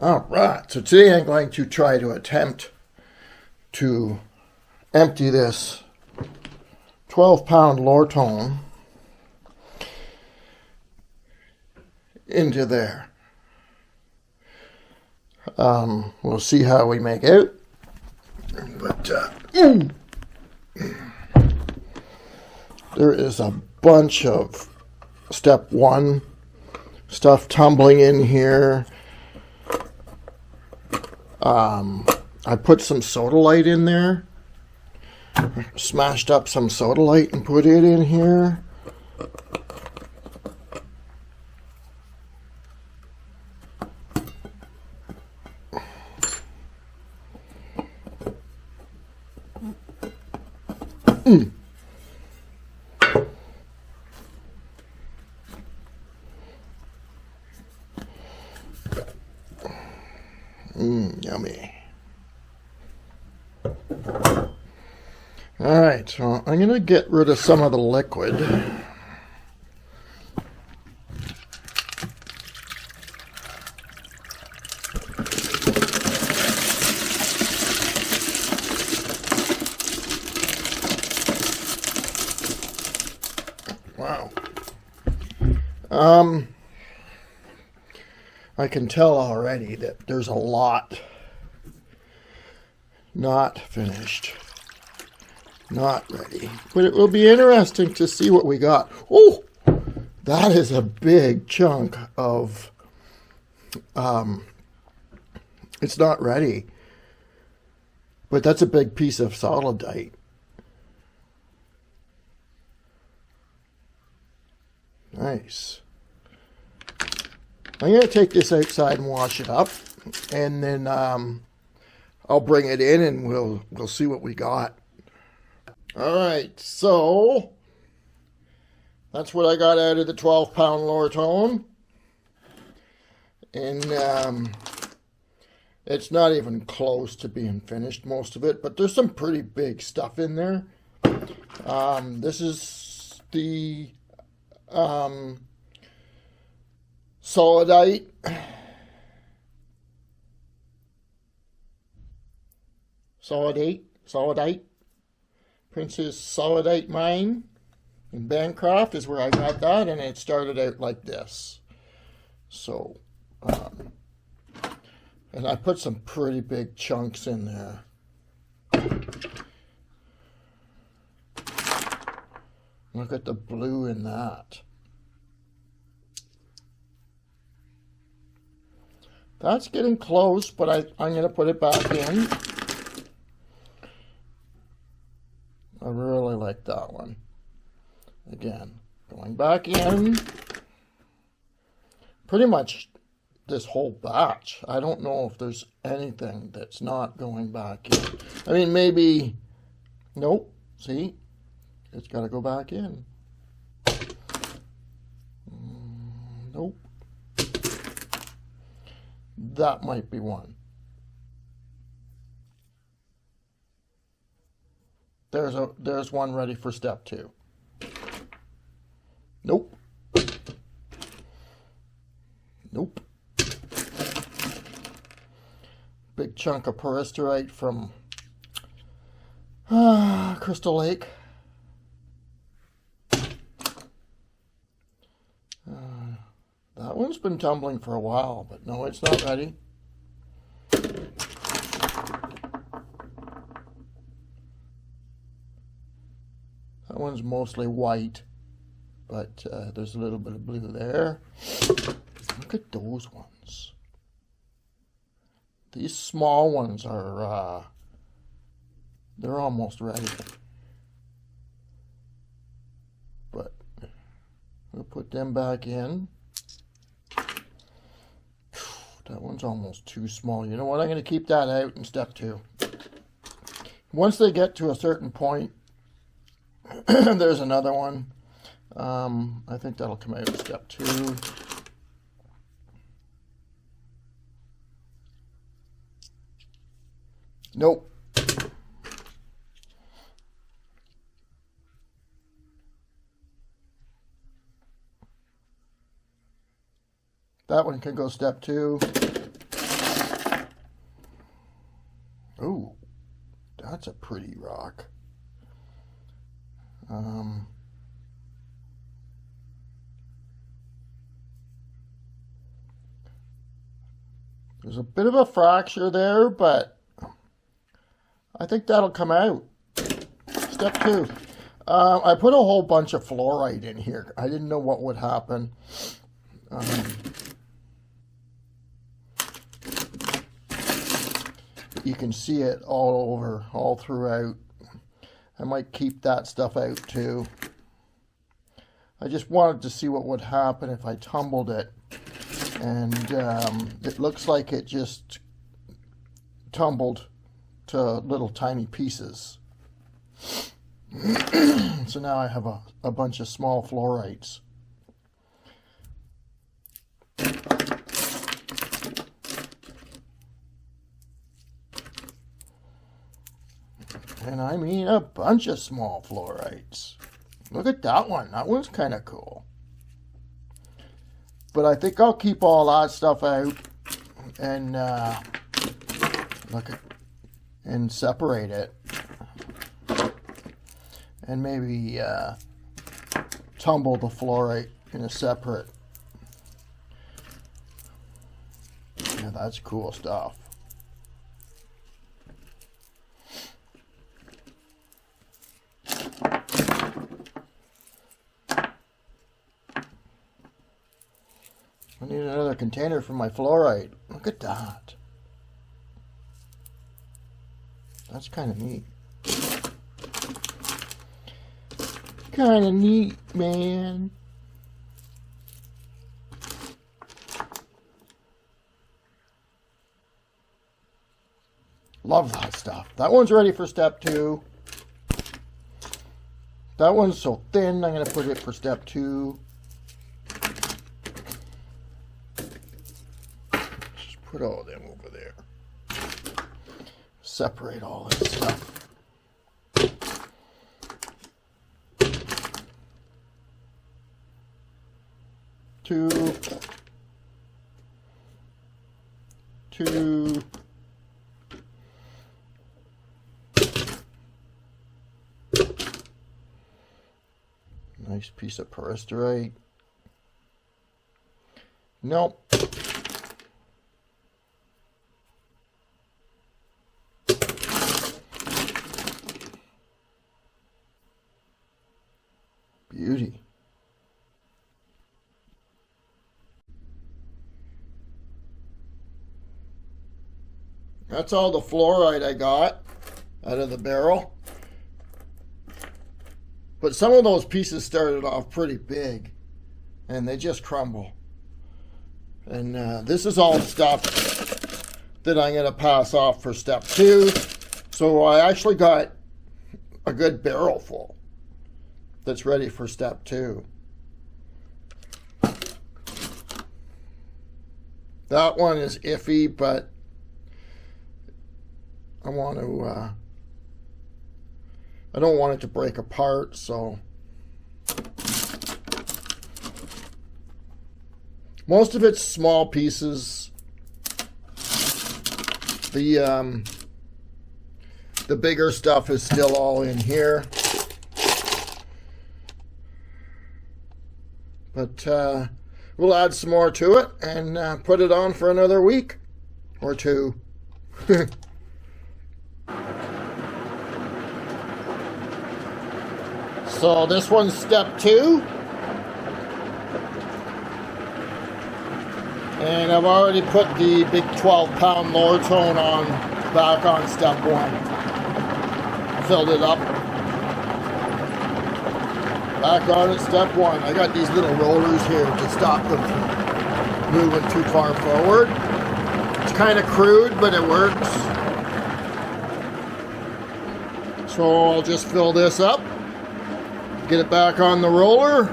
All right, so today I'm going to try to attempt to empty this 12-pound Loretone into there. We'll see how we make out. But there is a bunch of step 1 stuff tumbling in here. I put some sodalite in there. Smashed up some sodalite and put it in here. Yummy. Alright, so I'm going to get rid of some of the liquid. Wow. I can tell already that there's a lot not finished, not ready. But it will be interesting to see what we got. Oh, that is a big chunk of, it's not ready, but that's a big piece of solidite. Nice. I'm going to take this outside and wash it up, and then I'll bring it in and we'll see what we got. All right, so that's what I got out of the 12-pound Loretone. And it's not even close to being finished, most of it, but there's some pretty big stuff in there. This is the solidite. Solidite. Prince's Solidite Mine in Bancroft is where I got that, and it started out like this. So, and I put some pretty big chunks in there. Look at the blue in that. That's getting close, but I'm going to put it back in. I really like that one. Again, going back in. Pretty much this whole batch. I don't know if there's anything that's not going back in. I mean, maybe... Nope. See? It's got to go back in. Nope. That might be one. There's one ready for step 2. Nope. Nope. Big chunk of peristerite from Crystal Lake. That one's been tumbling for a while, but no, it's not ready. That one's mostly white, but there's a little bit of blue there. Look at those ones. These small ones are, they're almost ready. But we'll put them back in. That one's almost too small. You know what? I'm going to keep that out in step 2. Once they get to a certain point, there's another one. I think that'll come out in step 2. Nope. That one can go step 2. that's a pretty rock. There's a bit of a fracture there, but I think that'll come out. Step 2. I put a whole bunch of fluorite in here. I didn't know what would happen. You can see it all over, all throughout. I might keep that stuff out too. I just wanted to see what would happen if I tumbled it. And it looks like it just tumbled to little tiny pieces. So now I have a bunch of small fluorites. And I mean a bunch of small fluorites. Look at that one. That one's kind of cool. But I think I'll keep all that stuff out and and separate it. And maybe tumble the fluorite in a separate. Yeah, that's cool stuff. I need another container for my fluorite. Look at that. That's kind of neat. Kind of neat, man. Love that stuff. That one's ready for step 2. That one's so thin, I'm going to put it for step 2. Just put all of them over there. Separate all this stuff. Two. Nice piece of perosterite. Nope. Beauty. That's all the fluorite I got out of the barrel. But some of those pieces started off pretty big and they just crumble. And this is all stuff that I'm going to pass off for step 2. So I actually got a good barrel full that's ready for step 2. That one is iffy, but I want to, I don't want it to break apart, so. Most of it's small pieces. The bigger stuff is still all in here. But we'll add some more to it and put it on for another week or 2. So this one's step 2. And I've already put the big 12-pound Loretone back on step 1. Filled it up. Back on at step 1. I got these little rollers here to stop them from moving too far forward. It's kind of crude, but it works. So I'll just fill this up. Get it back on the roller.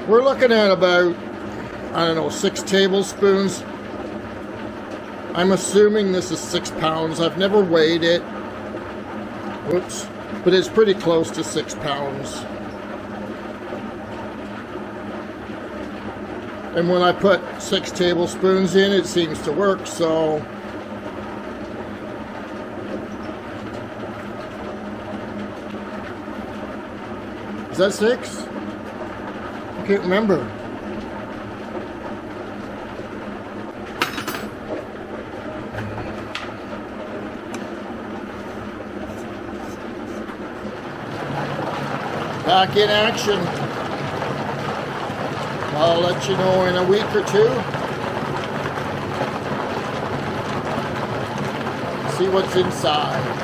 We're looking at about, I don't know, 6 tablespoons. I'm assuming this is 6 pounds. I've never weighed it. Oops. But it's pretty close to 6 pounds. And when I put 6 tablespoons in, it seems to work, so is that 6? I can't remember. Back in action. I'll let you know in a week or 2. See what's inside.